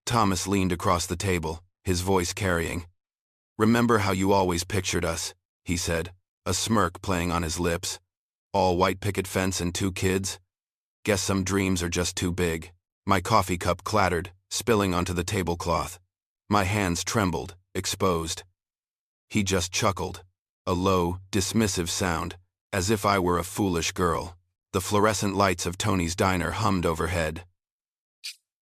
Thomas leaned across the table, his voice carrying. "Remember how you always pictured us," he said, a smirk playing on his lips. "All white picket fence and 2 kids? Guess some dreams are just too big." My coffee cup clattered, spilling onto the tablecloth. My hands trembled, exposed. He just chuckled, a low, dismissive sound, as if I were a foolish girl. The fluorescent lights of Tony's diner hummed overhead.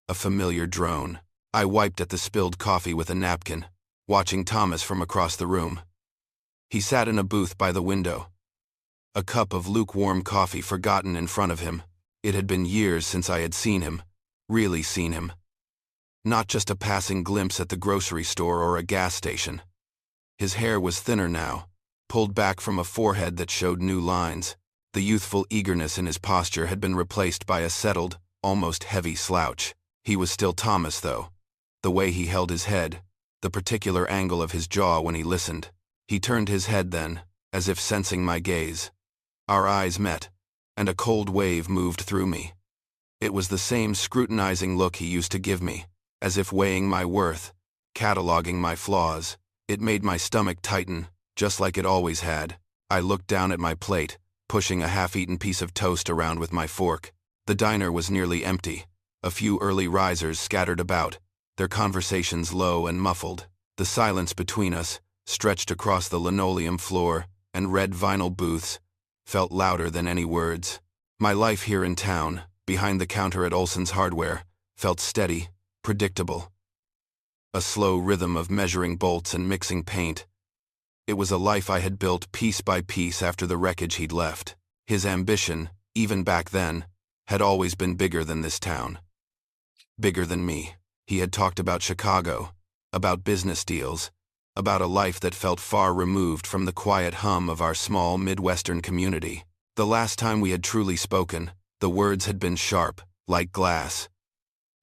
A familiar drone. I wiped at the spilled coffee with a napkin, watching Thomas from across the room. He sat in a booth by the window. A cup of lukewarm coffee forgotten in front of him. It had been years since I had seen him, really seen him. Not just a passing glimpse at the grocery store or a gas station. His hair was thinner now, pulled back from a forehead that showed new lines. The youthful eagerness in his posture had been replaced by a settled, almost heavy slouch. He was still Thomas, though. The way he held his head, the particular angle of his jaw when he listened. He turned his head then, as if sensing my gaze. Our eyes met, and a cold wave moved through me. It was the same scrutinizing look he used to give me, as if weighing my worth, cataloging my flaws. It made my stomach tighten, just like it always had. I looked down at my plate, pushing a half-eaten piece of toast around with my fork. The diner was nearly empty. A few early risers scattered about, their conversations low and muffled. The silence between us, stretched across the linoleum floor and red vinyl booths, felt louder than any words. My life here in town, behind the counter at Olson's Hardware, felt steady, predictable. A slow rhythm of measuring bolts and mixing paint. It was a life I had built piece by piece after the wreckage he'd left. His ambition, even back then, had always been bigger than this town. Bigger than me. He had talked about Chicago, about business deals, about a life that felt far removed from the quiet hum of our small Midwestern community. The last time we had truly spoken, the words had been sharp, like glass.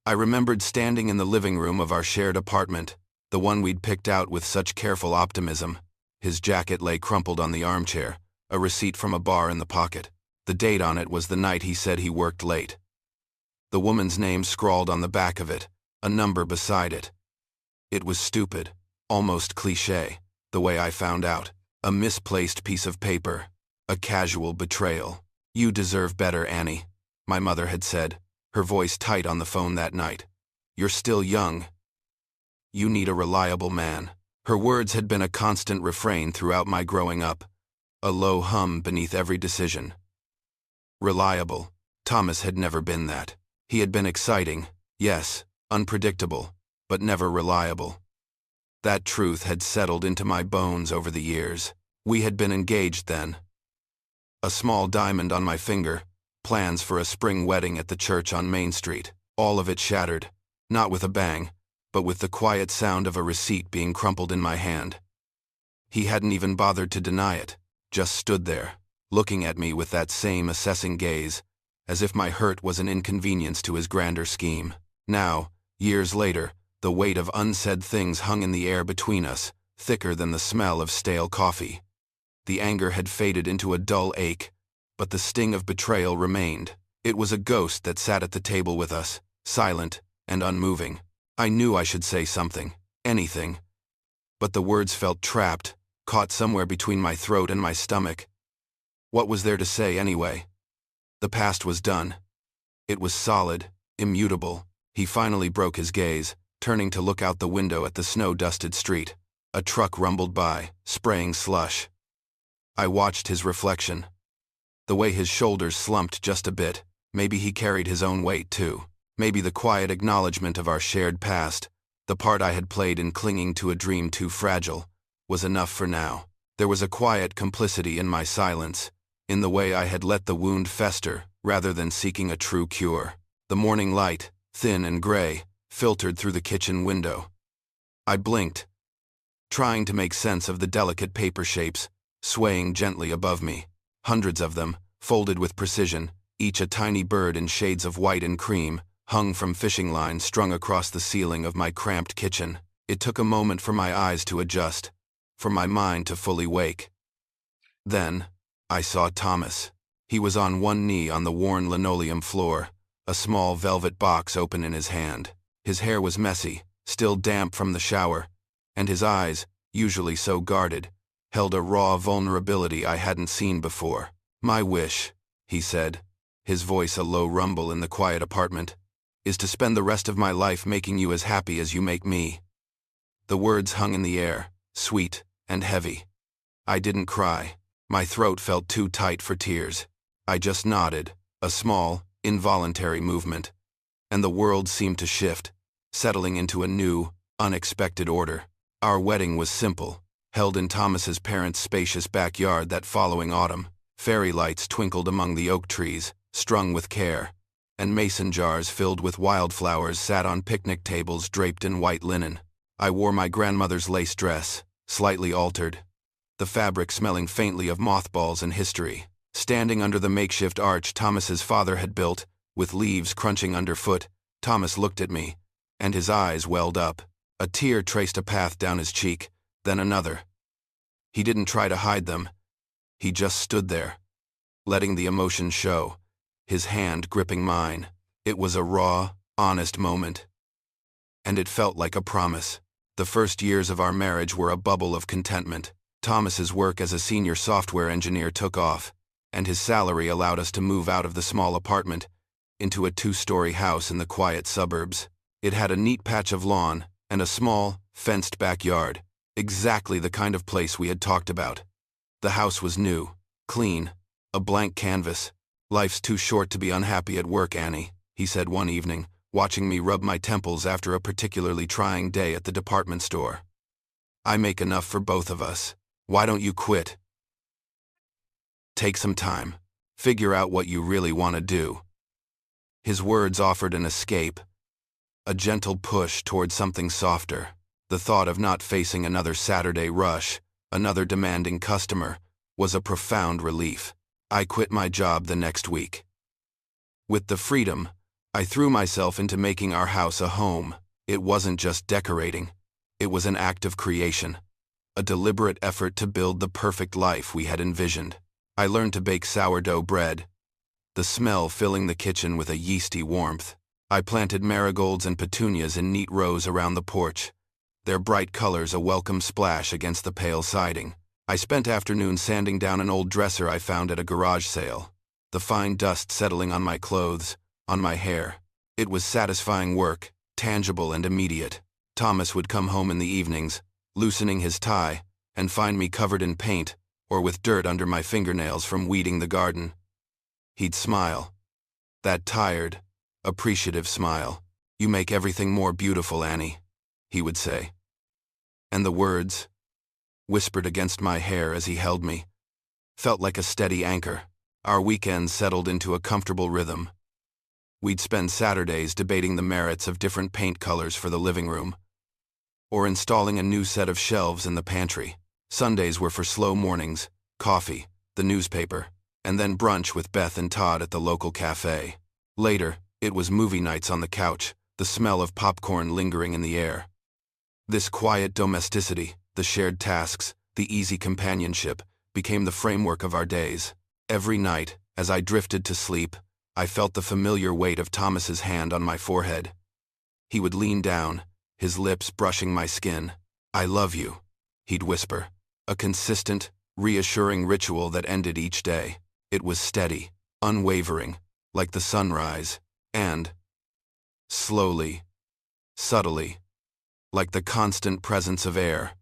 I remembered standing in the living room of our shared apartment, the one we'd picked out with such careful optimism. His jacket lay crumpled on the armchair, a receipt from a bar in the pocket. The date on it was the night he said he worked late. The woman's name scrawled on the back of it, a number beside it. It was stupid, almost cliché, the way I found out. A misplaced piece of paper, a casual betrayal. "You deserve better, Annie," my mother had said, her voice tight on the phone that night. "You're still young. You need a reliable man." Her words had been a constant refrain throughout my growing up, a low hum beneath every decision. Reliable. Thomas had never been that. He had been exciting, yes, unpredictable, but never reliable. That truth had settled into my bones over the years. We had been engaged then. A small diamond on my finger, plans for a spring wedding at the church on Main Street. All of it shattered, not with a bang, but with the quiet sound of a receipt being crumpled in my hand. He hadn't even bothered to deny it, just stood there, looking at me with that same assessing gaze, as if my hurt was an inconvenience to his grander scheme. Now, years later, the weight of unsaid things hung in the air between us, thicker than the smell of stale coffee. The anger had faded into a dull ache, but the sting of betrayal remained. It was a ghost that sat at the table with us, silent and unmoving. I knew I should say something, anything, but the words felt trapped, caught somewhere between my throat and my stomach. What was there to say anyway? The past was done. It was solid, immutable. He finally broke his gaze, turning to look out the window at the snow-dusted street. A truck rumbled by, spraying slush. I watched his reflection. The way his shoulders slumped just a bit, maybe he carried his own weight too. Maybe the quiet acknowledgement of our shared past, the part I had played in clinging to a dream too fragile, was enough for now. There was a quiet complicity in my silence, in the way I had let the wound fester, rather than seeking a true cure. The morning light, thin and gray, filtered through the kitchen window. I blinked, trying to make sense of the delicate paper shapes, swaying gently above me. Hundreds of them, folded with precision, each a tiny bird in shades of white and cream, hung from fishing lines strung across the ceiling of my cramped kitchen. It took a moment for my eyes to adjust, for my mind to fully wake. Then, I saw Thomas. He was on one knee on the worn linoleum floor, a small velvet box open in his hand. His hair was messy, still damp from the shower, and his eyes, usually so guarded, held a raw vulnerability I hadn't seen before. "My wish," he said, his voice a low rumble in the quiet apartment, "is to spend the rest of my life making you as happy as you make me." The words hung in the air, sweet and heavy. I didn't cry. My throat felt too tight for tears. I just nodded, a small, involuntary movement, and the world seemed to shift, settling into a new, unexpected order. Our wedding was simple, held in Thomas's parents' spacious backyard that following autumn. Fairy lights twinkled among the oak trees, strung with care, and mason jars filled with wildflowers sat on picnic tables draped in white linen. I wore my grandmother's lace dress, slightly altered, the fabric smelling faintly of mothballs and history. Standing under the makeshift arch Thomas's father had built, with leaves crunching underfoot, Thomas looked at me, and his eyes welled up. A tear traced a path down his cheek, then another. He didn't try to hide them. He just stood there, letting the emotion show, his hand gripping mine. It was a raw, honest moment. And it felt like a promise. The first years of our marriage were a bubble of contentment. Thomas's work as a senior software engineer took off, and his salary allowed us to move out of the small apartment into a 2-story house in the quiet suburbs. It had a neat patch of lawn and a small, fenced backyard, exactly the kind of place we had talked about. The house was new, clean, a blank canvas. "Life's too short to be unhappy at work, Annie," he said one evening, watching me rub my temples after a particularly trying day at the department store. "I make enough for both of us. Why don't you quit? Take some time. Figure out what you really want to do." His words offered an escape, a gentle push toward something softer. The thought of not facing another Saturday rush, another demanding customer, was a profound relief. I quit my job the next week. With the freedom, I threw myself into making our house a home. It wasn't just decorating. It was an act of creation, a deliberate effort to build the perfect life we had envisioned. I learned to bake sourdough bread, the smell filling the kitchen with a yeasty warmth. I planted marigolds and petunias in neat rows around the porch, their bright colors a welcome splash against the pale siding. I spent afternoons sanding down an old dresser I found at a garage sale, the fine dust settling on my clothes, on my hair. It was satisfying work, tangible and immediate. Thomas would come home in the evenings, loosening his tie, and find me covered in paint or with dirt under my fingernails from weeding the garden. He'd smile, that tired, appreciative smile. "You make everything more beautiful, Annie," he would say. And the words, whispered against my hair as he held me, felt like a steady anchor. Our weekends settled into a comfortable rhythm. We'd spend Saturdays debating the merits of different paint colors for the living room, or installing a new set of shelves in the pantry. Sundays were for slow mornings, coffee, the newspaper, and then brunch with Beth and Todd at the local cafe. Later, it was movie nights on the couch, the smell of popcorn lingering in the air. This quiet domesticity, the shared tasks, the easy companionship, became the framework of our days. Every night, as I drifted to sleep, I felt the familiar weight of Thomas's hand on my forehead. He would lean down, his lips brushing my skin. "I love you," he'd whisper, a consistent, reassuring ritual that ended each day. It was steady, unwavering, like the sunrise, and, slowly, subtly, like the constant presence of air,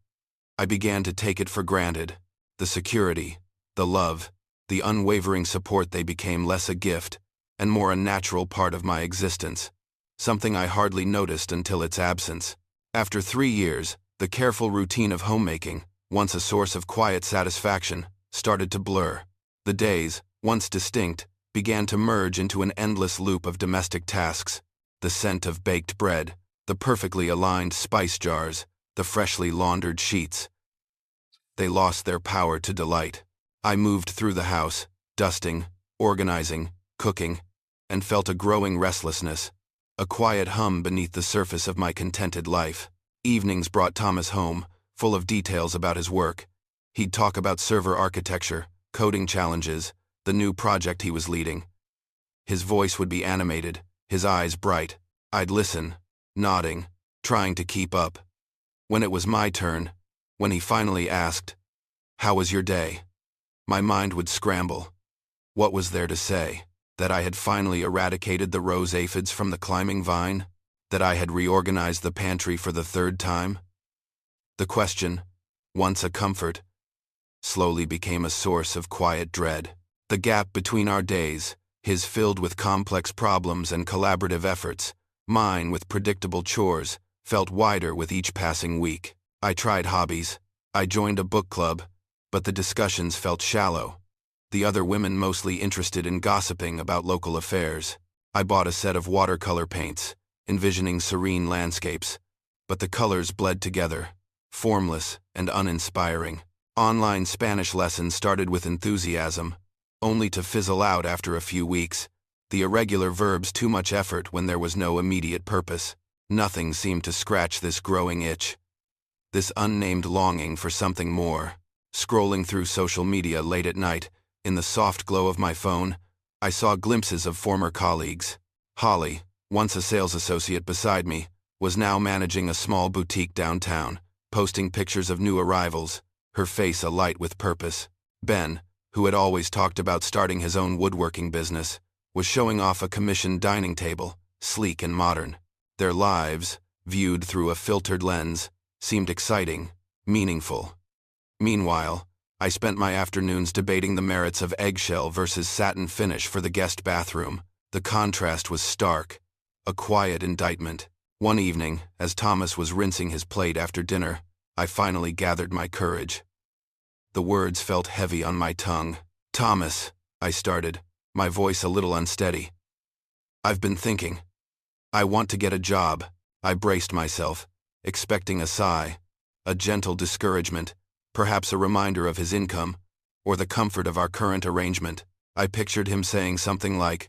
I began to take it for granted. The security, the love, the unwavering support, they became less a gift and more a natural part of my existence, something I hardly noticed until its absence. After 3 years, the careful routine of homemaking, once a source of quiet satisfaction, started to blur. The days, once distinct, began to merge into an endless loop of domestic tasks. The scent of baked bread, the perfectly aligned spice jars, the freshly laundered sheets. They lost their power to delight. I moved through the house, dusting, organizing, cooking, and felt a growing restlessness, a quiet hum beneath the surface of my contented life. Evenings brought Thomas home, full of details about his work. He'd talk about server architecture, coding challenges, the new project he was leading. His voice would be animated, his eyes bright. I'd listen, nodding, trying to keep up. When it was my turn, when he finally asked, "How was your day?" my mind would scramble. What was there to say? That I had finally eradicated the rose aphids from the climbing vine? That I had reorganized the pantry for the third time? The question, once a comfort, slowly became a source of quiet dread. The gap between our days, his filled with complex problems and collaborative efforts, mine with predictable chores, felt wider with each passing week. I tried hobbies. I joined a book club, but the discussions felt shallow. The other women mostly interested in gossiping about local affairs. I bought a set of watercolor paints, envisioning serene landscapes, but the colors bled together, formless and uninspiring. Online Spanish lessons started with enthusiasm, only to fizzle out after a few weeks. The irregular verbs too much effort when there was no immediate purpose. Nothing seemed to scratch this growing itch. This unnamed longing for something more. Scrolling through social media late at night, in the soft glow of my phone, I saw glimpses of former colleagues. Holly, once a sales associate beside me, was now managing a small boutique downtown, posting pictures of new arrivals, her face alight with purpose. Ben, who had always talked about starting his own woodworking business, was showing off a commissioned dining table, sleek and modern. Their lives, viewed through a filtered lens, seemed exciting, meaningful. Meanwhile, I spent my afternoons debating the merits of eggshell versus satin finish for the guest bathroom. The contrast was stark, a quiet indictment. One evening, as Thomas was rinsing his plate after dinner, I finally gathered my courage. The words felt heavy on my tongue. "Thomas," I started, my voice a little unsteady. "I've been thinking. I want to get a job." I braced myself, expecting a sigh, a gentle discouragement, perhaps a reminder of his income, or the comfort of our current arrangement. I pictured him saying something like,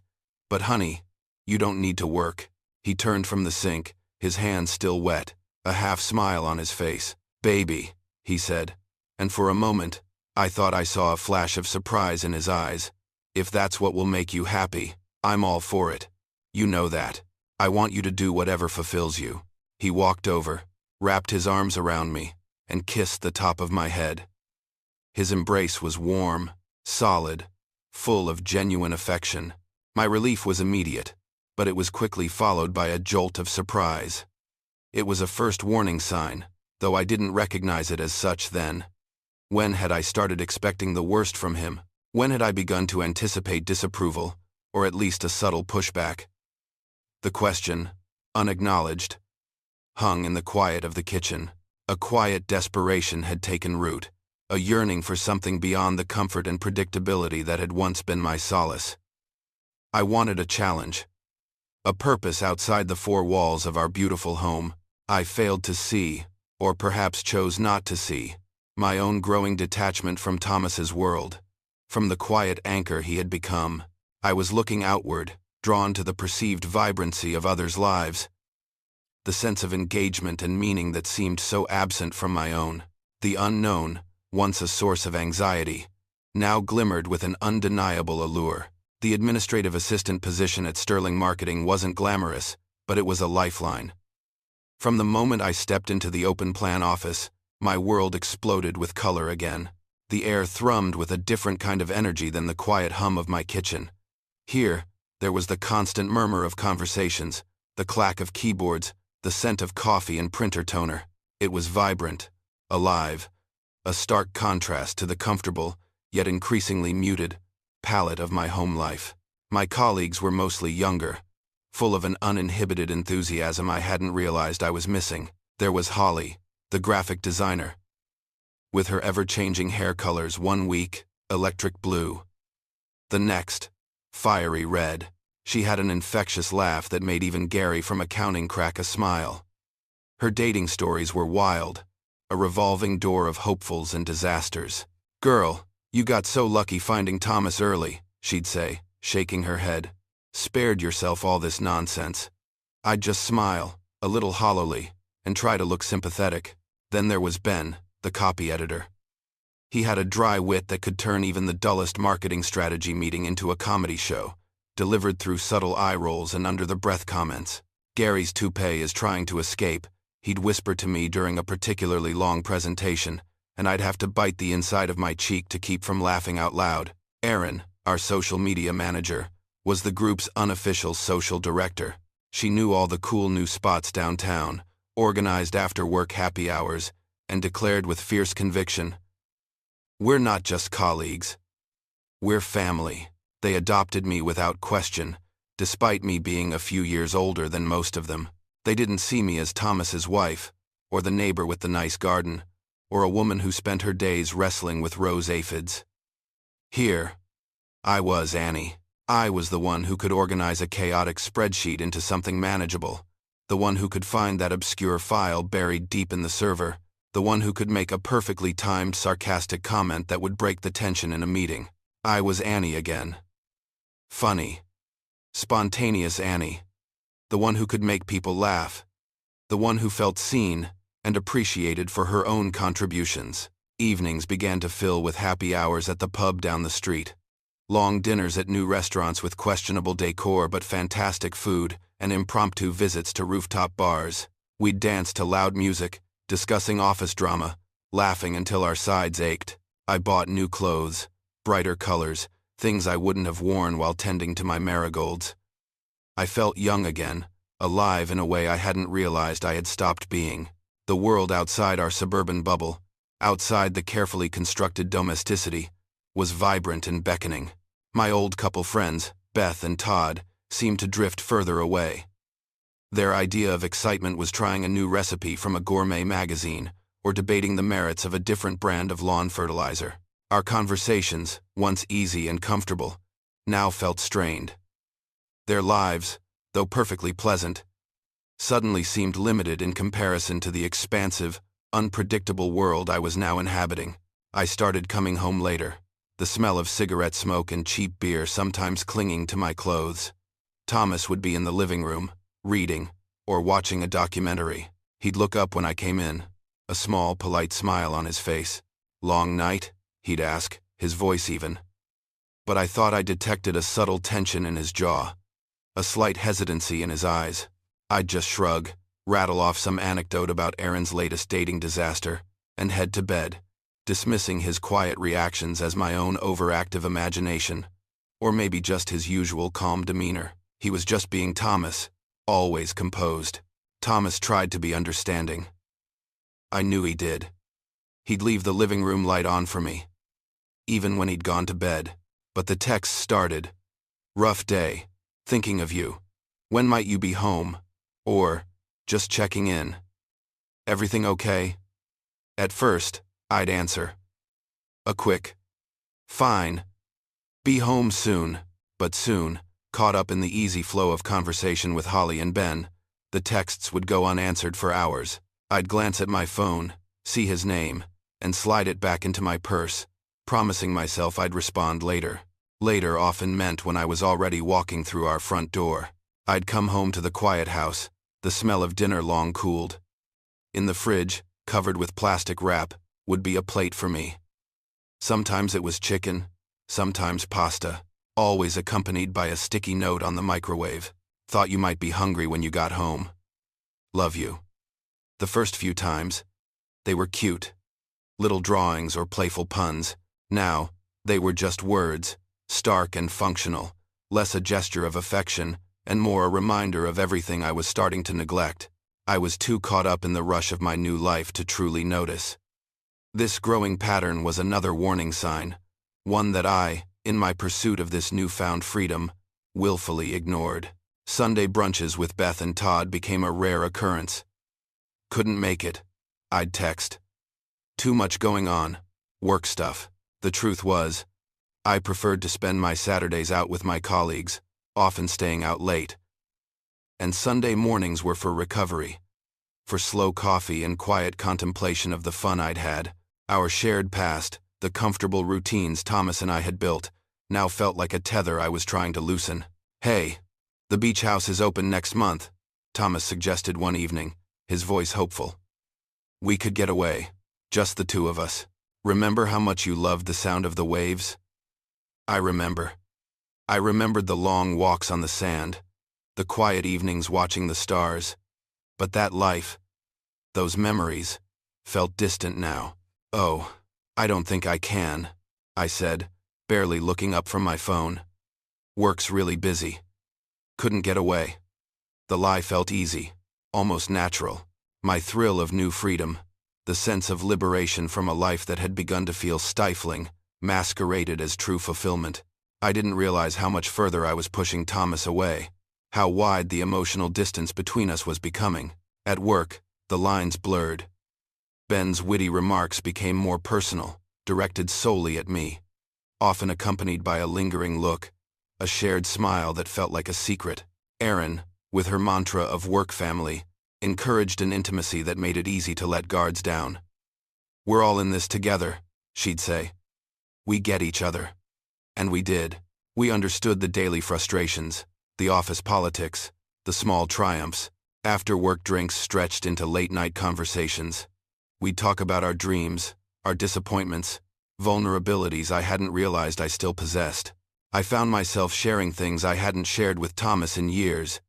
"But honey, you don't need to work." He turned from the sink, his hands still wet, a half smile on his face. "Baby," he said, and for a moment, I thought I saw a flash of surprise in his eyes. "If that's what will make you happy, I'm all for it. You know that. I want you to do whatever fulfills you." He walked over, wrapped his arms around me, and kissed the top of my head. His embrace was warm, solid, full of genuine affection. My relief was immediate, but it was quickly followed by a jolt of surprise. It was a first warning sign, though I didn't recognize it as such then. When had I started expecting the worst from him? When had I begun to anticipate disapproval, or at least a subtle pushback? The question, unacknowledged, hung in the quiet of the kitchen. A quiet desperation had taken root, a yearning for something beyond the comfort and predictability that had once been my solace. I wanted a challenge, a purpose outside the four walls of our beautiful home. I failed to see, or perhaps chose not to see, my own growing detachment from Thomas's world, from the quiet anchor he had become. I was looking outward, drawn to the perceived vibrancy of others' lives, the sense of engagement and meaning that seemed so absent from my own. The unknown, once a source of anxiety, now glimmered with an undeniable allure. The administrative assistant position at Sterling Marketing wasn't glamorous, but it was a lifeline. From the moment I stepped into the open-plan office, my world exploded with color again. The air thrummed with a different kind of energy than the quiet hum of my kitchen. Here, there was the constant murmur of conversations, the clack of keyboards, the scent of coffee and printer toner. It was vibrant, alive, a stark contrast to the comfortable, yet increasingly muted, palette of my home life. My colleagues were mostly younger, full of an uninhibited enthusiasm I hadn't realized I was missing. There was Holly, the graphic designer, with her ever-changing hair colors one week, electric blue. The next, fiery red. She had an infectious laugh that made even Gary from accounting crack a smile. Her dating stories were wild, a revolving door of hopefuls and disasters. "Girl, you got so lucky finding Thomas early," she'd say, shaking her head. "Spared yourself all this nonsense." I'd just smile, a little hollowly, and try to look sympathetic. Then there was Ben, the copy editor. He had a dry wit that could turn even the dullest marketing strategy meeting into a comedy show, delivered through subtle eye rolls and under-the-breath comments. Gary's toupee is trying to escape, he'd whisper to me during a particularly long presentation, and I'd have to bite the inside of my cheek to keep from laughing out loud. Erin, our social media manager, was the group's unofficial social director. She knew all the cool new spots downtown, organized after-work happy hours, and declared with fierce conviction, "We're not just colleagues. We're family." They adopted me without question, despite me being a few years older than most of them. They didn't see me as Thomas's wife, or the neighbor with the nice garden, or a woman who spent her days wrestling with rose aphids. Here, I was Annie. I was the one who could organize a chaotic spreadsheet into something manageable, the one who could find that obscure file buried deep in the server, the one who could make a perfectly timed sarcastic comment that would break the tension in a meeting. I was Annie again. Funny, spontaneous Annie. The one who could make people laugh. The one who felt seen and appreciated for her own contributions. Evenings began to fill with happy hours at the pub down the street. Long dinners at new restaurants with questionable decor but fantastic food, and impromptu visits to rooftop bars. We'd dance to loud music, discussing office drama, laughing until our sides ached. I bought new clothes, brighter colors, things I wouldn't have worn while tending to my marigolds. I felt young again, alive in a way I hadn't realized I had stopped being. The world outside our suburban bubble, outside the carefully constructed domesticity, was vibrant and beckoning. My old couple friends, Beth and Todd, seemed to drift further away. Their idea of excitement was trying a new recipe from a gourmet magazine, or debating the merits of a different brand of lawn fertilizer. Our conversations, once easy and comfortable, now felt strained. Their lives, though perfectly pleasant, suddenly seemed limited in comparison to the expansive, unpredictable world I was now inhabiting. I started coming home later, the smell of cigarette smoke and cheap beer sometimes clinging to my clothes. Thomas would be in the living room, reading, or watching a documentary. He'd look up when I came in, a small, polite smile on his face. "Long night?" he'd ask, his voice even. But I thought I detected a subtle tension in his jaw, a slight hesitancy in his eyes. I'd just shrug, rattle off some anecdote about Erin's latest dating disaster, and head to bed, dismissing his quiet reactions as my own overactive imagination, or maybe just his usual calm demeanor. He was just being Thomas, always composed. Thomas tried to be understanding. I knew he did. He'd leave the living room light on for me, even when he'd gone to bed. But the texts started. "Rough day. Thinking of you. When might you be home?" Or, "Just checking in. Everything okay?" At first, I'd answer a quick, "Fine. Be home soon." But soon, caught up in the easy flow of conversation with Holly and Ben, the texts would go unanswered for hours. I'd glance at my phone, see his name, and slide it back into my purse, promising myself I'd respond later. Later often meant when I was already walking through our front door. I'd come home to the quiet house, the smell of dinner long cooled. In the fridge, covered with plastic wrap, would be a plate for me. Sometimes it was chicken, sometimes pasta, always accompanied by a sticky note on the microwave. "Thought you might be hungry when you got home. Love you." The first few times, they were cute, little drawings or playful puns. Now, they were just words, stark and functional, less a gesture of affection and more a reminder of everything I was starting to neglect. I was too caught up in the rush of my new life to truly notice. This growing pattern was another warning sign, one that I, in my pursuit of this newfound freedom, willfully ignored. Sunday brunches with Beth and Todd became a rare occurrence. "Couldn't make it," I'd text. "Too much going on. Work stuff." The truth was, I preferred to spend my Saturdays out with my colleagues, often staying out late. And Sunday mornings were for recovery, for slow coffee and quiet contemplation of the fun I'd had. Our shared past, the comfortable routines Thomas and I had built, now felt like a tether I was trying to loosen. "Hey, the beach house is open next month," Thomas suggested one evening, his voice hopeful. "We could get away, just the two of us. Remember how much you loved the sound of the waves?" I remembered the long walks on the sand, the quiet evenings watching the stars. But that life, those memories, felt distant now. "Oh, I don't think I can," I said, barely looking up from my phone. "Work's really busy. Couldn't get away." The lie felt easy, almost natural. My thrill of new freedom, the sense of liberation from a life that had begun to feel stifling, masqueraded as true fulfillment. I didn't realize how much further I was pushing Thomas away, how wide the emotional distance between us was becoming. At work, the lines blurred. Ben's witty remarks became more personal, directed solely at me, often accompanied by a lingering look, a shared smile that felt like a secret. Erin, with her mantra of work family, encouraged an intimacy that made it easy to let guards down. "We're all in this together," she'd say. "We get each other." And we did. We understood the daily frustrations, the office politics, the small triumphs. After-work drinks stretched into late-night conversations. We'd talk about our dreams, our disappointments, vulnerabilities I hadn't realized I still possessed. I found myself sharing things I hadn't shared with Thomas in years.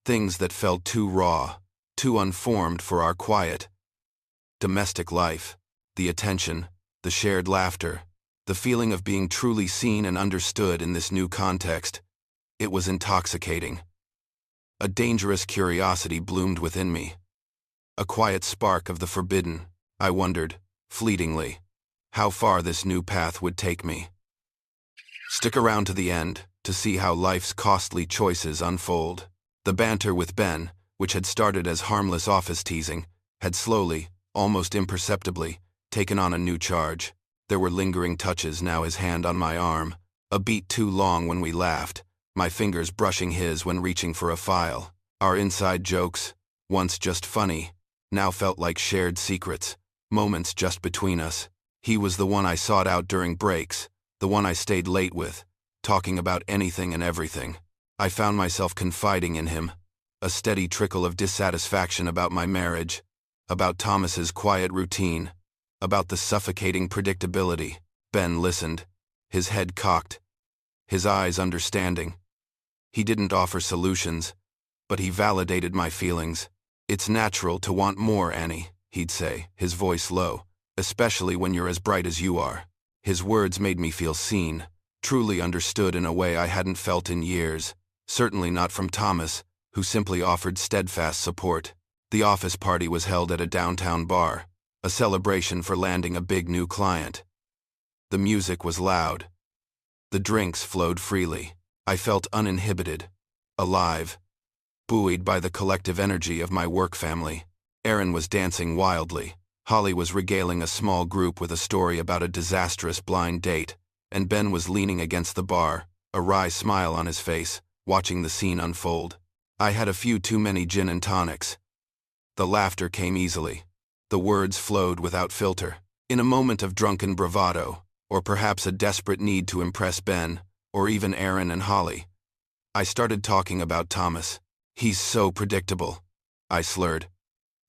Things that felt too raw, too unformed for our quiet domestic life. The attention, the shared laughter, the feeling of being truly seen and understood in this new context. It was intoxicating. A dangerous curiosity bloomed within me. A quiet spark of the forbidden. I wondered, fleetingly, how far this new path would take me. Stick around to the end to see how life's costly choices unfold. The banter with Ben, which had started as harmless office teasing, had slowly, almost imperceptibly, taken on a new charge. There were lingering touches, now his hand on my arm, a beat too long when we laughed, my fingers brushing his when reaching for a file. Our inside jokes, once just funny, now felt like shared secrets, moments just between us. He was the one I sought out during breaks, the one I stayed late with, talking about anything and everything. I found myself confiding in him, a steady trickle of dissatisfaction about my marriage, about Thomas's quiet routine, about the suffocating predictability. Ben listened, his head cocked, his eyes understanding. He didn't offer solutions, but he validated my feelings. "It's natural to want more, Annie," he'd say, his voice low, "especially when you're as bright as you are." His words made me feel seen, truly understood in a way I hadn't felt in years, certainly not from Thomas, who simply offered steadfast support. The office party was held at a downtown bar, a celebration for landing a big new client. The music was loud. The drinks flowed freely. I felt uninhibited, alive, buoyed by the collective energy of my work family. Erin was dancing wildly. Holly was regaling a small group with a story about a disastrous blind date, and Ben was leaning against the bar, a wry smile on his face, watching the scene unfold. I had a few too many gin and tonics. The laughter came easily. The words flowed without filter. In a moment of drunken bravado, or perhaps a desperate need to impress Ben, or even Erin and Holly, I started talking about Thomas. "He's so predictable," I slurred,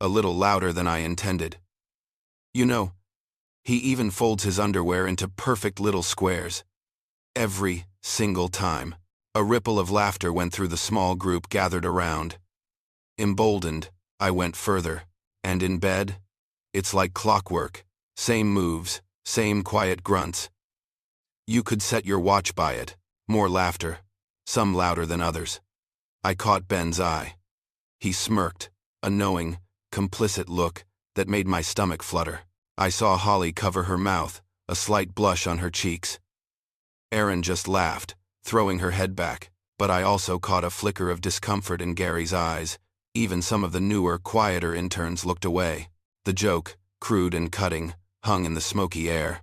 a little louder than I intended. "You know, he even folds his underwear into perfect little squares. Every single time." A ripple of laughter went through the small group gathered around. Emboldened, I went further. "And in bed? It's like clockwork. Same moves, same quiet grunts. You could set your watch by it." More laughter, some louder than others. I caught Ben's eye. He smirked, a knowing, complicit look that made my stomach flutter. I saw Holly cover her mouth, a slight blush on her cheeks. Erin just laughed, throwing her head back, but I also caught a flicker of discomfort in Gary's eyes. Even some of the newer, quieter interns looked away. The joke, crude and cutting, hung in the smoky air.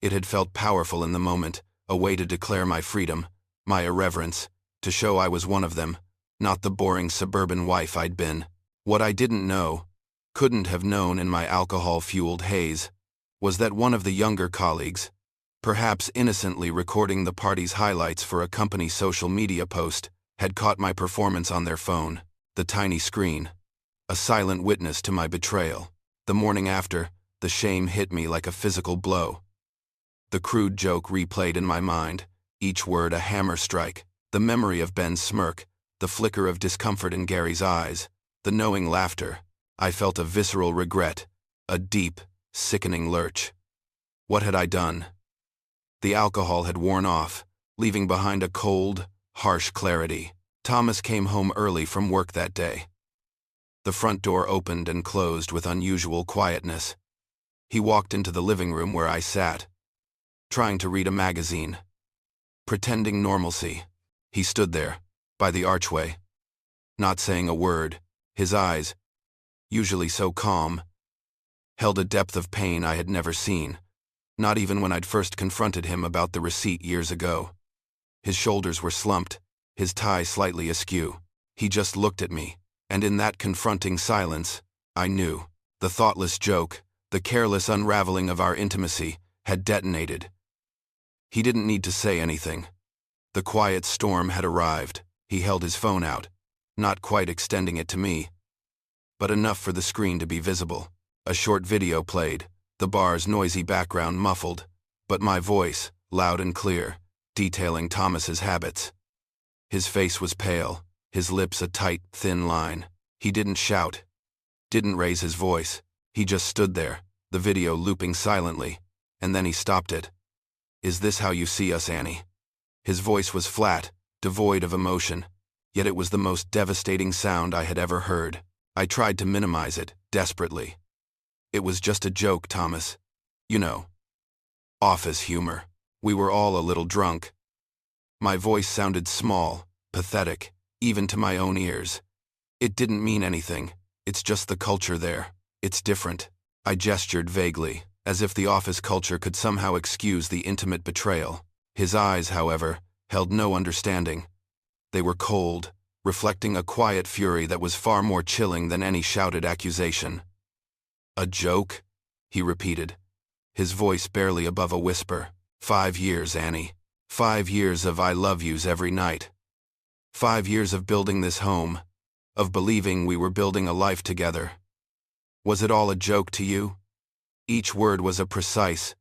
It had felt powerful in the moment, a way to declare my freedom, my irreverence, to show I was one of them, not the boring suburban wife I'd been. What I didn't know, couldn't have known in my alcohol-fueled haze, was that one of the younger colleagues, perhaps innocently recording the party's highlights for a company social media post, had caught my performance on their phone, the tiny screen, a silent witness to my betrayal. The morning after, the shame hit me like a physical blow. The crude joke replayed in my mind, each word a hammer strike, the memory of Ben's smirk, the flicker of discomfort in Gary's eyes, the knowing laughter. I felt a visceral regret, a deep, sickening lurch. What had I done? The alcohol had worn off, leaving behind a cold, harsh clarity. Thomas came home early from work that day. The front door opened and closed with unusual quietness. He walked into the living room where I sat, trying to read a magazine. Pretending normalcy, he stood there, by the archway, not saying a word. His eyes, usually so calm, held a depth of pain I had never seen, not even when I'd first confronted him about the receipt years ago. His shoulders were slumped, his tie slightly askew. He just looked at me, and in that confronting silence, I knew. The thoughtless joke, the careless unraveling of our intimacy, had detonated. He didn't need to say anything. The quiet storm had arrived. He held his phone out, not quite extending it to me, but enough for the screen to be visible. A short video played, the bar's noisy background muffled, but my voice, loud and clear, detailing Thomas's habits. His face was pale, his lips a tight, thin line. He didn't shout, didn't raise his voice. He just stood there, the video looping silently, and then he stopped it. "Is this how you see us, Annie?" His voice was flat, devoid of emotion, yet it was the most devastating sound I had ever heard. I tried to minimize it, desperately. "It was just a joke, Thomas. You know. Office humor. We were all a little drunk." My voice sounded small, pathetic, even to my own ears. "It didn't mean anything. It's just the culture there. It's different." I gestured vaguely, as if the office culture could somehow excuse the intimate betrayal. His eyes, however, held no understanding. They were cold, reflecting a quiet fury that was far more chilling than any shouted accusation. "A joke?" he repeated, his voice barely above a whisper. 5 years, Annie. 5 years of I love yous every night. 5 years of building this home, of believing we were building a life together. Was it all a joke to you?" Each word was a precise,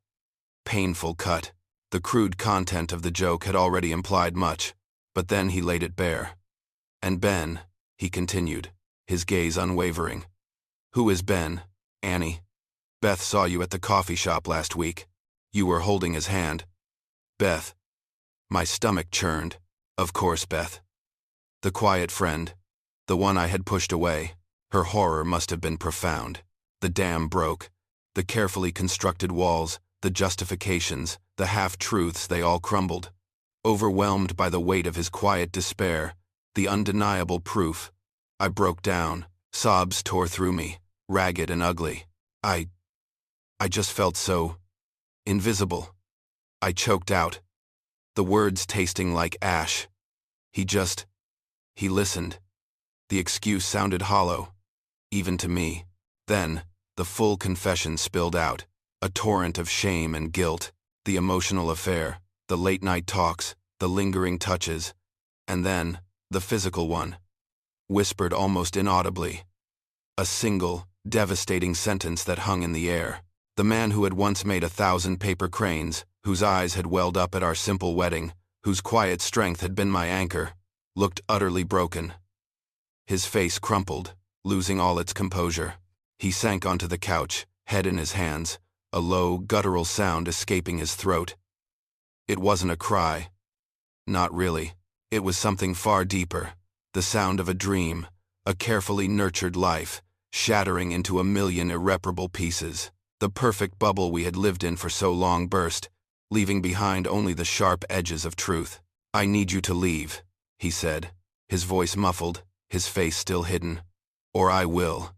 painful cut. The crude content of the joke had already implied much, but then he laid it bare. "And Ben," he continued, his gaze unwavering. "Who is Ben, Annie? Beth saw you at the coffee shop last week. You were holding his hand." "Beth." My stomach churned. Of course, Beth. The quiet friend, the one I had pushed away. Her horror must have been profound. The dam broke. The carefully constructed walls, the justifications, the half-truths, they all crumbled. Overwhelmed by the weight of his quiet despair, the undeniable proof, I broke down. Sobs tore through me, ragged and ugly. I just felt so invisible. I choked out, the words tasting like ash. He listened. The excuse sounded hollow, even to me. Then, the full confession spilled out, a torrent of shame and guilt, the emotional affair, the late-night talks, the lingering touches, and then, the physical one, whispered almost inaudibly. A single, devastating sentence that hung in the air. The man who had once made 1,000 paper cranes, whose eyes had welled up at our simple wedding, whose quiet strength had been my anchor, looked utterly broken. His face crumpled, losing all its composure. He sank onto the couch, head in his hands, a low, guttural sound escaping his throat. It wasn't a cry. Not really. It was something far deeper, the sound of a dream, a carefully nurtured life, shattering into a million irreparable pieces. The perfect bubble we had lived in for so long burst, leaving behind only the sharp edges of truth. "I need you to leave," he said, his voice muffled, his face still hidden. "Or I will."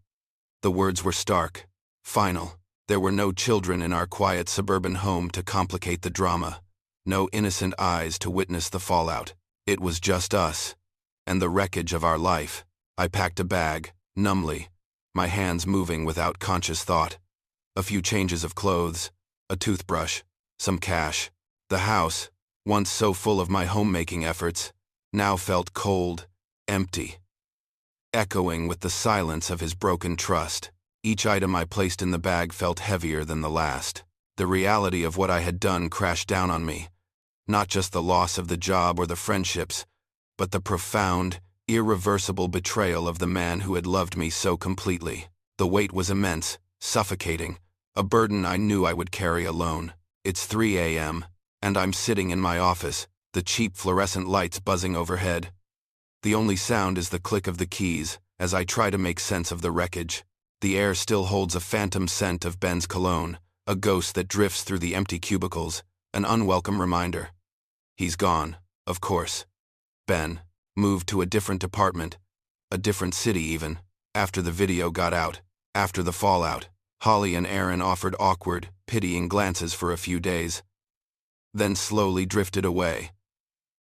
The words were stark, final. There were no children in our quiet suburban home to complicate the drama, no innocent eyes to witness the fallout. It was just us, and the wreckage of our life. I packed a bag, numbly, my hands moving without conscious thought. A few changes of clothes, a toothbrush, some cash. The house, once so full of my homemaking efforts, now felt cold, empty, echoing with the silence of his broken trust. Each item I placed in the bag felt heavier than the last. The reality of what I had done crashed down on me. Not just the loss of the job or the friendships, but the profound, irreversible betrayal of the man who had loved me so completely. The weight was immense, suffocating, a burden I knew I would carry alone. It's 3 a.m., and I'm sitting in my office, the cheap fluorescent lights buzzing overhead. The only sound is the click of the keys, as I try to make sense of the wreckage. The air still holds a phantom scent of Ben's cologne, a ghost that drifts through the empty cubicles, an unwelcome reminder. He's gone, of course. Ben moved to a different department, a different city even, after the video got out, after the fallout. Holly and Aaron offered awkward, pitying glances for a few days, then slowly drifted away.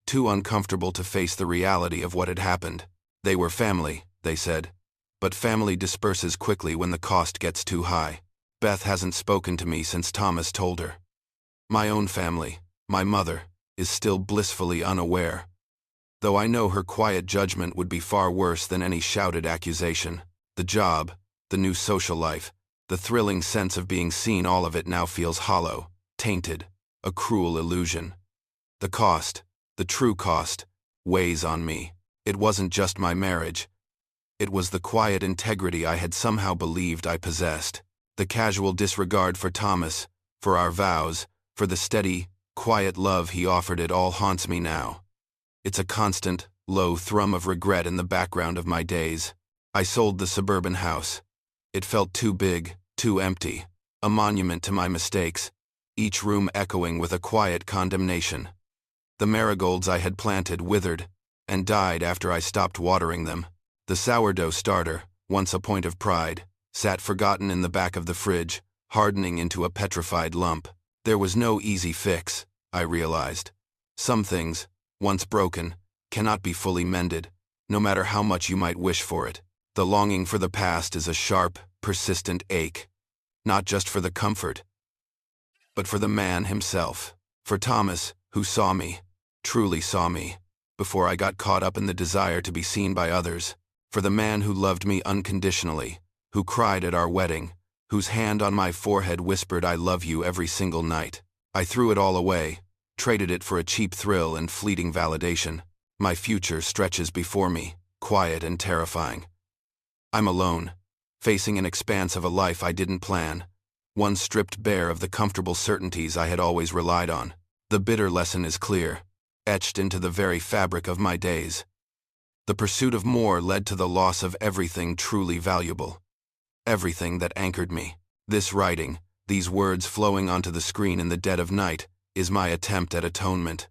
Too uncomfortable to face the reality of what had happened. They were family, they said, but family disperses quickly when the cost gets too high. Beth hasn't spoken to me since Thomas told her. My own family, my mother, is still blissfully unaware, though I know her quiet judgment would be far worse than any shouted accusation. The job, the new social life, the thrilling sense of being seen, all of it now feels hollow, tainted, a cruel illusion. The cost, the true cost, weighs on me. It wasn't just my marriage. It was the quiet integrity I had somehow believed I possessed. The casual disregard for Thomas, for our vows, for the steady, quiet love he offered. It all haunts me now. It's a constant, low thrum of regret in the background of my days. I sold the suburban house. It felt too big, too empty, a monument to my mistakes, each room echoing with a quiet condemnation. The marigolds I had planted withered and died after I stopped watering them. The sourdough starter, once a point of pride, sat forgotten in the back of the fridge, hardening into a petrified lump. There was no easy fix, I realized. Some things, once broken, cannot be fully mended, no matter how much you might wish for it. The longing for the past is a sharp, persistent ache, not just for the comfort, but for the man himself. For Thomas, who saw me, truly saw me, before I got caught up in the desire to be seen by others. For the man who loved me unconditionally, who cried at our wedding, whose hand on my forehead whispered "I love you" every single night. I threw it all away, traded it for a cheap thrill and fleeting validation. My future stretches before me, quiet and terrifying. I'm alone, facing an expanse of a life I didn't plan, one stripped bare of the comfortable certainties I had always relied on. The bitter lesson is clear, etched into the very fabric of my days. The pursuit of more led to the loss of everything truly valuable, everything that anchored me. This writing, these words flowing onto the screen in the dead of night, is my attempt at atonement.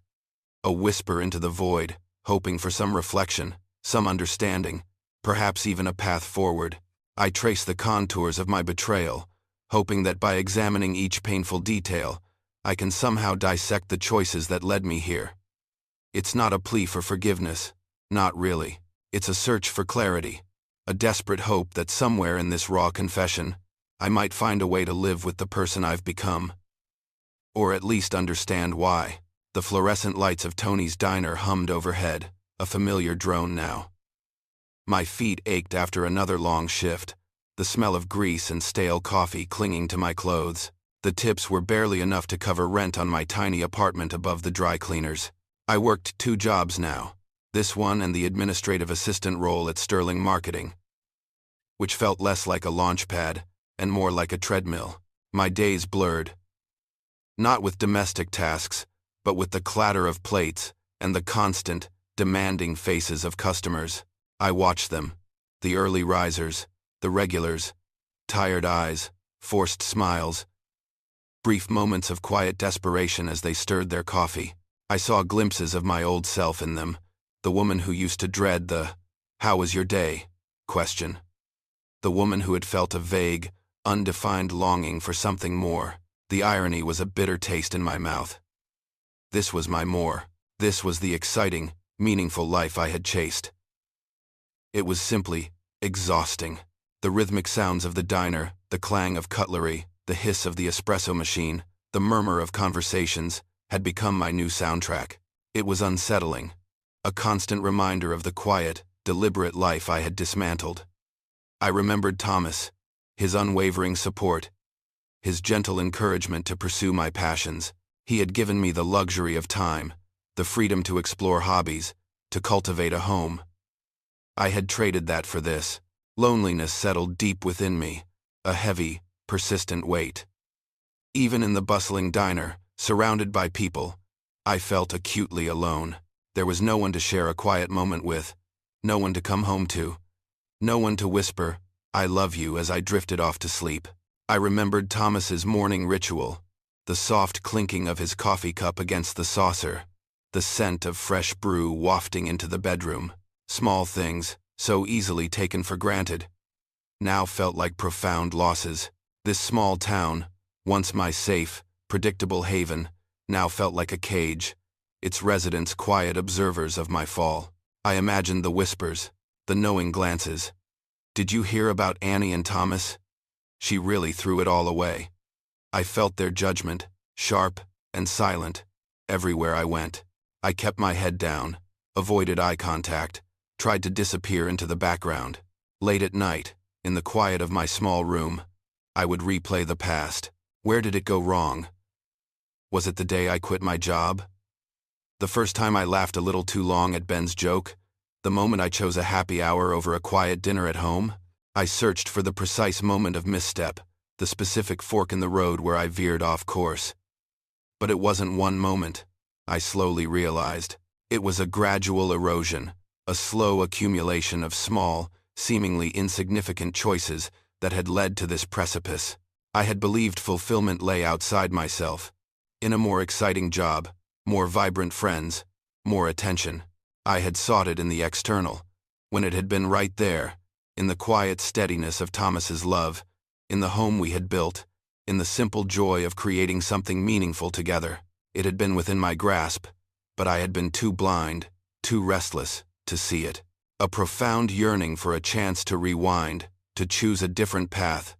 A whisper into the void, hoping for some reflection, some understanding, perhaps even a path forward. I trace the contours of my betrayal, hoping that by examining each painful detail, I can somehow dissect the choices that led me here. It's not a plea for forgiveness, not really. It's a search for clarity, a desperate hope that somewhere in this raw confession, I might find a way to live with the person I've become. Or at least understand why. The fluorescent lights of Tony's diner hummed overhead, a familiar drone now. My feet ached after another long shift, the smell of grease and stale coffee clinging to my clothes. The tips were barely enough to cover rent on my tiny apartment above the dry cleaners. I worked 2 jobs now, this one and the administrative assistant role at Sterling Marketing, which felt less like a launch pad and more like a treadmill. My days blurred, not with domestic tasks, but with the clatter of plates and the constant, demanding faces of customers. I watched them, the early risers, the regulars, tired eyes, forced smiles, brief moments of quiet desperation as they stirred their coffee. I saw glimpses of my old self in them, the woman who used to dread the "how was your day?" question, the woman who had felt a vague, undefined longing for something more. The irony was a bitter taste in my mouth. This was my more. This was the exciting, meaningful life I had chased. It was simply exhausting. The rhythmic sounds of the diner, the clang of cutlery, the hiss of the espresso machine, the murmur of conversations, had become my new soundtrack. It was unsettling, a constant reminder of the quiet, deliberate life I had dismantled. I remembered Thomas, his unwavering support, his gentle encouragement to pursue my passions. He had given me the luxury of time, the freedom to explore hobbies, to cultivate a home. I had traded that for this. Loneliness settled deep within me, a heavy, persistent weight. Even in the bustling diner, surrounded by people, I felt acutely alone. There was no one to share a quiet moment with, no one to come home to, no one to whisper, "I love you," as I drifted off to sleep. I remembered Thomas's morning ritual, the soft clinking of his coffee cup against the saucer, the scent of fresh brew wafting into the bedroom. Small things, so easily taken for granted, now felt like profound losses. This small town, once my safe, predictable haven, now felt like a cage, its residents quiet observers of my fall. I imagined the whispers, the knowing glances. "Did you hear about Annie and Thomas?" She really threw it all away. I felt their judgment, sharp and silent, everywhere I went. I kept my head down, avoided eye contact, tried to disappear into the background. Late at night, in the quiet of my small room, I would replay the past. Where did it go wrong? Was it the day I quit my job? The first time I laughed a little too long at Ben's joke? The moment I chose a happy hour over a quiet dinner at home? I searched for the precise moment of misstep, the specific fork in the road where I veered off course. But it wasn't one moment, I slowly realized. It was a gradual erosion, a slow accumulation of small, seemingly insignificant choices that had led to this precipice. I had believed fulfillment lay outside myself, in a more exciting job, more vibrant friends, more attention. I had sought it in the external, when it had been right there, in the quiet steadiness of Thomas's love, in the home we had built, in the simple joy of creating something meaningful together. It had been within my grasp, but I had been too blind, too restless, to see it. A profound yearning for a chance to rewind, to choose a different path,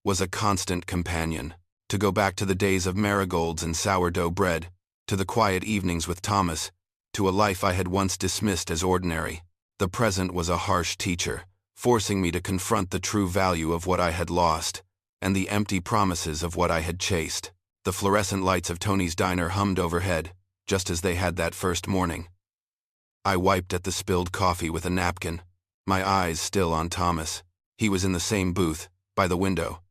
was a constant companion. To go back to the days of marigolds and sourdough bread, to the quiet evenings with Thomas, to a life I had once dismissed as ordinary. The present was a harsh teacher, forcing me to confront the true value of what I had lost, and the empty promises of what I had chased. The fluorescent lights of Tony's diner hummed overhead, just as they had that first morning. I wiped at the spilled coffee with a napkin, my eyes still on Thomas. He was in the same booth, by the window,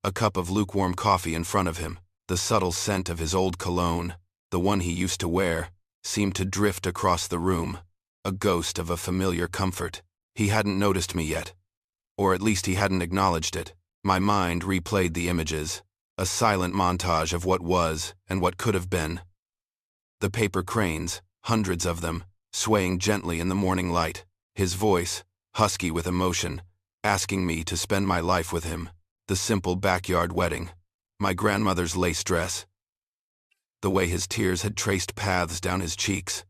a cup of lukewarm coffee in front of him. The subtle scent of his old cologne, the one he used to wear, seemed to drift across the room, a ghost of a familiar comfort. He hadn't noticed me yet, or at least he hadn't acknowledged it. My mind replayed the images, a silent montage of what was and what could have been. The paper cranes, hundreds of them, swaying gently in the morning light, his voice, husky with emotion, asking me to spend my life with him. The simple backyard wedding, my grandmother's lace dress, the way his tears had traced paths down his cheeks.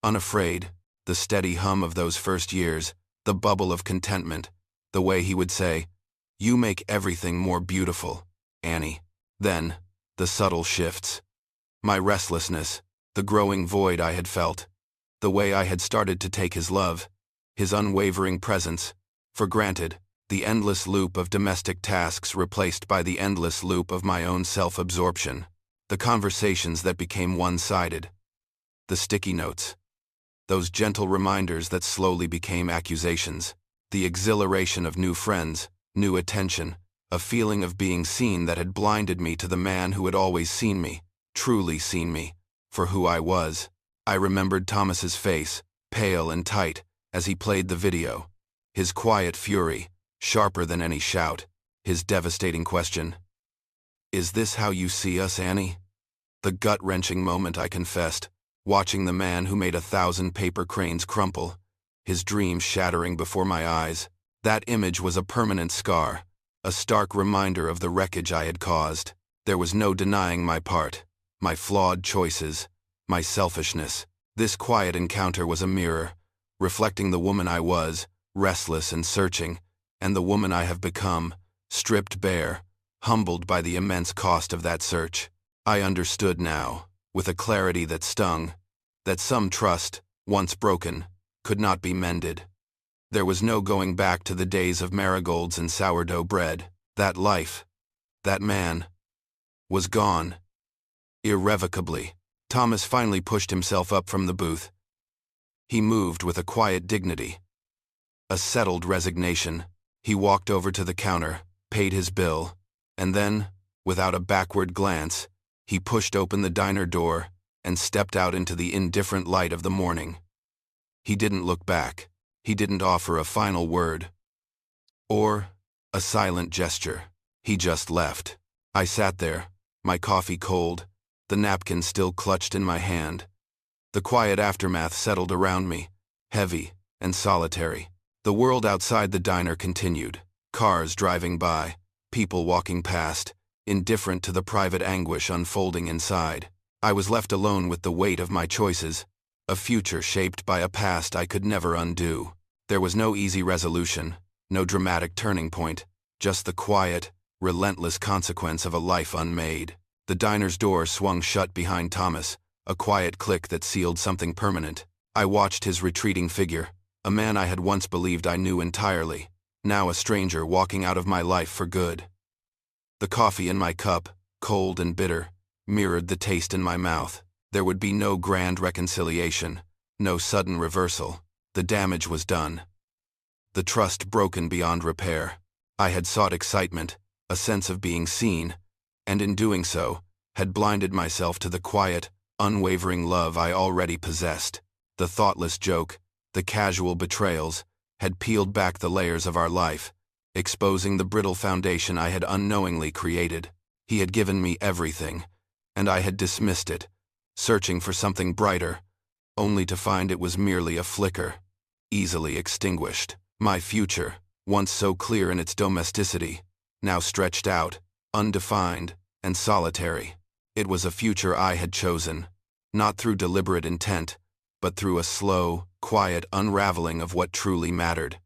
Unafraid, the steady hum of those first years, the bubble of contentment, the way he would say, "You make everything more beautiful, Annie." Then, the subtle shifts. My restlessness, the growing void I had felt, the way I had started to take his love, his unwavering presence, for granted, the endless loop of domestic tasks replaced by the endless loop of my own self-absorption, the conversations that became one-sided, the sticky notes, those gentle reminders that slowly became accusations, the exhilaration of new friends, new attention, a feeling of being seen that had blinded me to the man who had always seen me, truly seen me, for who I was. I remembered Thomas's face, pale and tight, as he played the video, his quiet fury, sharper than any shout, his devastating question, "Is this how you see us, Annie?" The gut-wrenching moment, I confessed, watching the man who made 1,000 paper cranes crumple, his dreams shattering before my eyes. That image was a permanent scar, a stark reminder of the wreckage I had caused. There was no denying my part, my flawed choices, my selfishness. This quiet encounter was a mirror, reflecting the woman I was, restless and searching, and the woman I have become, stripped bare, humbled by the immense cost of that search. I understood now, with a clarity that stung, that some trust, once broken, could not be mended. There was no going back to the days of marigolds and sourdough bread. That life, that man, was gone. Irrevocably. Thomas finally pushed himself up from the booth. He moved with a quiet dignity, a settled resignation. He walked over to the counter, paid his bill, and then, without a backward glance, he pushed open the diner door and stepped out into the indifferent light of the morning. He didn't look back. He didn't offer a final word or a silent gesture. He just left. I sat there, my coffee cold, the napkin still clutched in my hand. The quiet aftermath settled around me, heavy and solitary. The world outside the diner continued, cars driving by, people walking past, indifferent to the private anguish unfolding inside. I was left alone with the weight of my choices, a future shaped by a past I could never undo. There was no easy resolution, no dramatic turning point, just the quiet, relentless consequence of a life unmade. The diner's door swung shut behind Thomas, a quiet click that sealed something permanent. I watched his retreating figure, a man I had once believed I knew entirely, now a stranger walking out of my life for good. The coffee in my cup, cold and bitter, mirrored the taste in my mouth. There would be no grand reconciliation, no sudden reversal. The damage was done. The trust broken beyond repair. I had sought excitement, a sense of being seen, and in doing so, had blinded myself to the quiet, unwavering love I already possessed. The thoughtless joke, the casual betrayals, had peeled back the layers of our life, exposing the brittle foundation I had unknowingly created. He had given me everything, and I had dismissed it, searching for something brighter, only to find it was merely a flicker, easily extinguished. My future, once so clear in its domesticity, now stretched out, undefined, and solitary. It was a future I had chosen, not through deliberate intent, but through a slow, quiet unraveling of what truly mattered.